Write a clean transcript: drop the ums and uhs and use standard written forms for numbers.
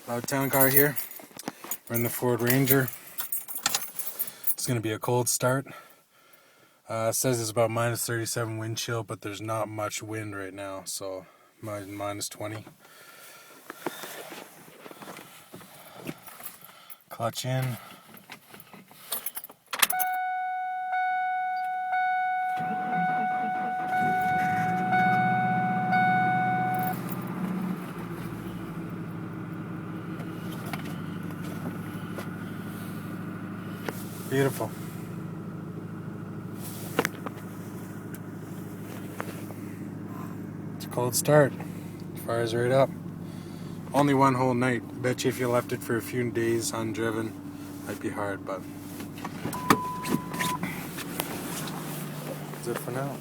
Loud Town car here. We're in the Ford Ranger. It's going to be a cold start. It says it's about minus 37 wind chill, but there's not much wind right now, so minus 20. Clutch in. Beautiful. It's a cold start. Fire's right up. Only one whole night. Bet you if you left it for a few days undriven, might be hard, but that's it for now.